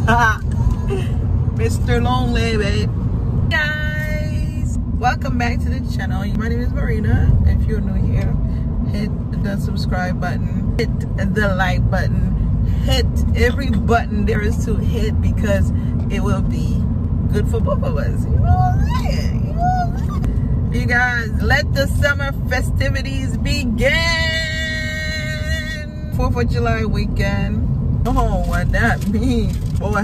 Mr. Lonely, babe. Guys, welcome back to the channel. My name is Marina. If you're new here, hit the subscribe button, hit the like button, hit every button there is to hit, because it will be good for both of us. You know what I'm saying? You know what I'm saying? You guys, let the summer festivities begin. 4th of July weekend. Oh, what that means, boy.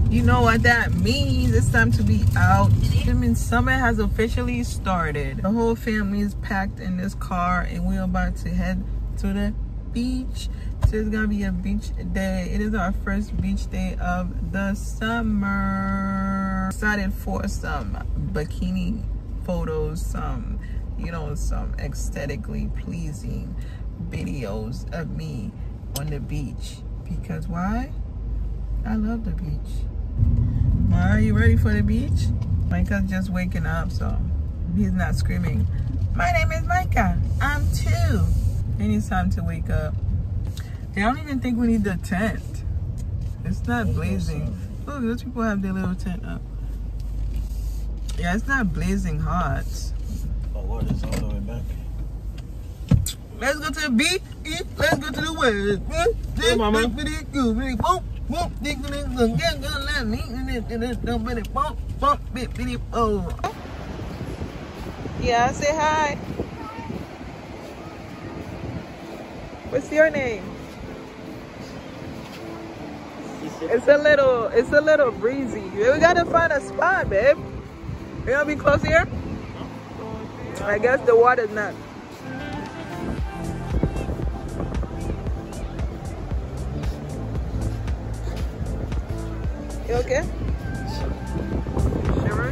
You know what that means. It's time to be out. I mean, summer has officially started. The whole family is packed in this car and we're about to head to the beach. So it's gonna be a beach day. It is our first beach day of the summer. Excited for some bikini photos, some, you know, some aesthetically pleasing videos of me on the beach. Because why? I love the beach. Are you ready for the beach? Micah's just waking up, so he's not screaming, "My name is Micah, I'm 2." He needs time to wake up. I don't even think we need the tent. It's not blazing. Look, those people have their little tent up. Yeah, it's not blazing hot. Oh, what is all the way back? Let's go to the beach. Let's go to the west. Hey, mama. Yeah, say hi. What's your name? It's a little breezy. We gotta find a spot, babe. You wanna be close here? I guess the water's not. You okay? Sure.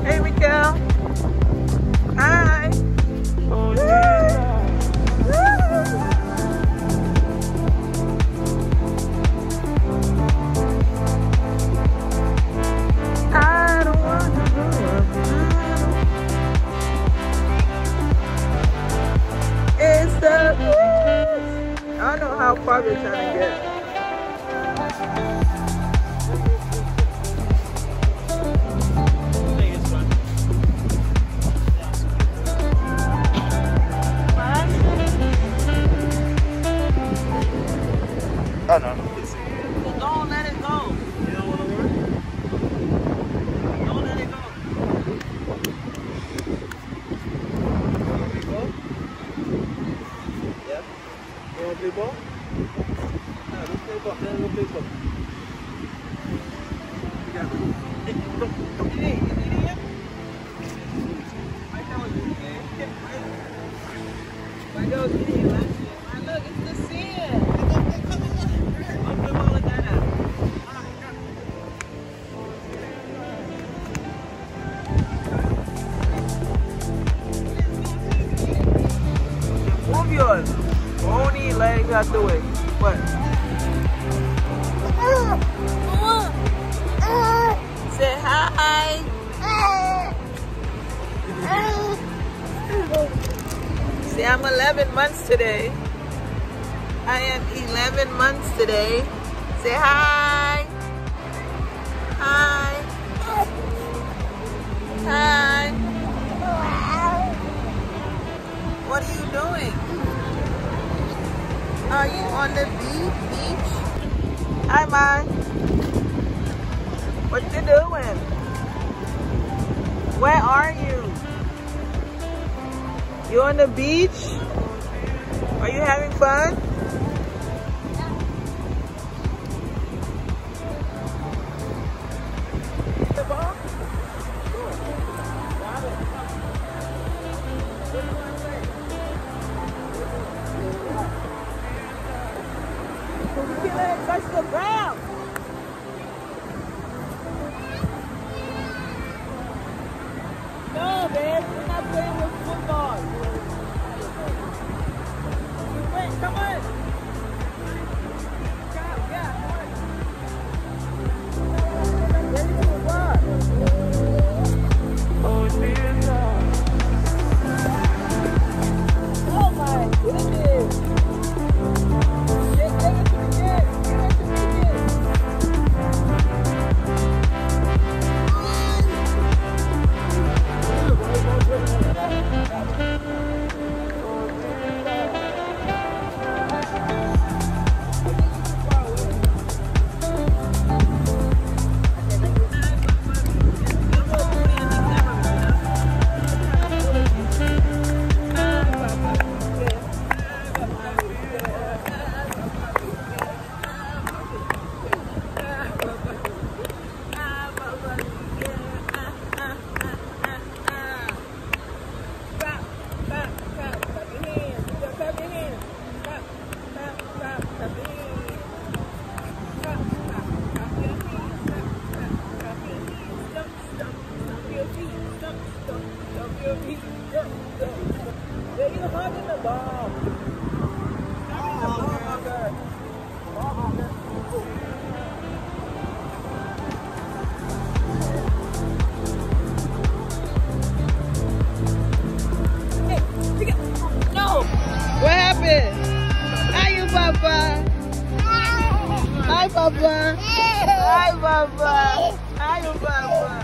Hey, Mikael. Hi. Oh, yeah. I don't want to go up. It's the I don't know how far we're trying to get. Oh, no. Don't let it go. You don't want to work? Don't let it go. Play ball? Yeah. You want to play ball? No, let's play ball. Then we'll play ball. Yeah. Hey, you idiot. Micah was idiot. Micah was idiot last year. Man, look, it's the sand. Move yours. Only legs out the way. What? Say hi. See, I'm 11 months today. I am 11 months today. Say hi. Hi. Hi. What are you doing? Are you on the beach? Hi, Mom. What you doing? Where are you? You on the beach? Are you having fun? Touch the ground. No, babe, we're not playing with football. Wait, come on. Yeah, ready for what? Oh, dear God. Oh, my goodness. Get it to the kid. Get it to the kid. Baba. Hi, Baba. Hi, Baba.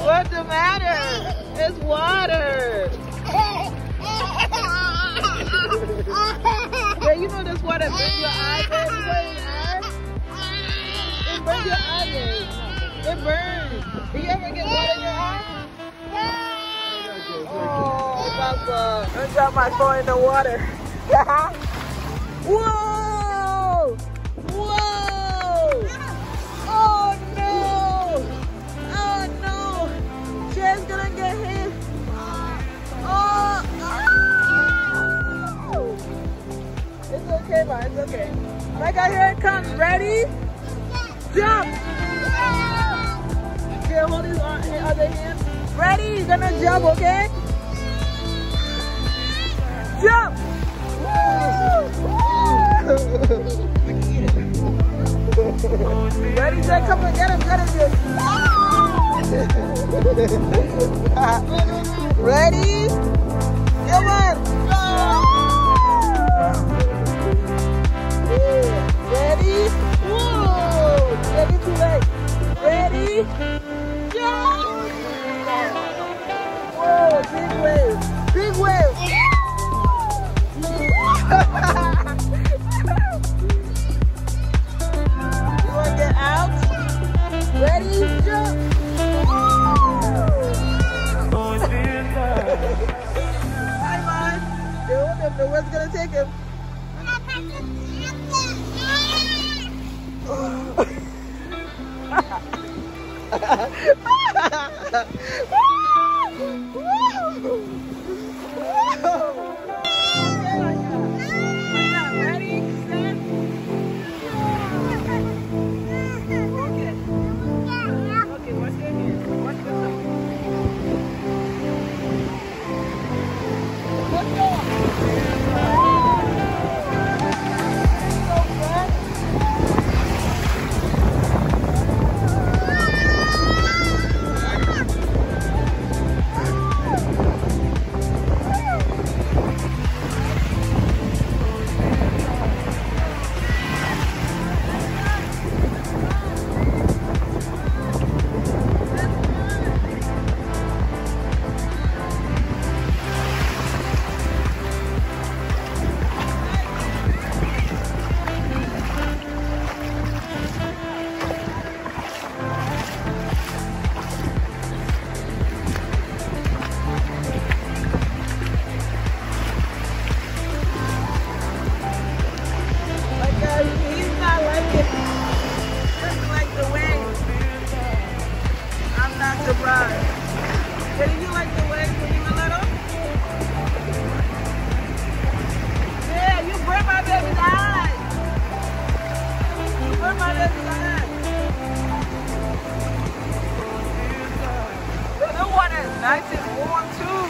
What's the matter? It's water. Yeah, you know this water burns your eyes. It burns your eyes. It burns. Do you ever get water in your eye? Oh, Baba. Don't drop my phone in the water. Whoa! Whoa! Oh no! Oh no! Jay's gonna get hit. Oh! It's okay, man. It's okay. Micah, here it comes. Ready? Jump! Okay, hold his other hand. Ready? You're gonna jump, okay? Jump! Ready, Jay? Come on, get him, Jay. Ready? Come on. Ready? Whoa! Ready, too late. Ready? Jump! Whoa, big wave. Big wave. You want to get out? Ready? Jump! Hi, Mom. They hold him. The wind's going to take him. Nice and warm too.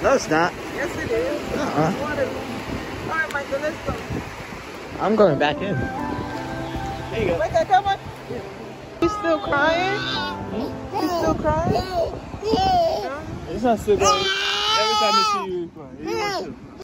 No, it's not. Yes, it is. All right, Michael, let's go. I'm going back in. There you go. Michael, come on. He's still crying? He's still crying? It's not still crying. Every time I see you, you cry.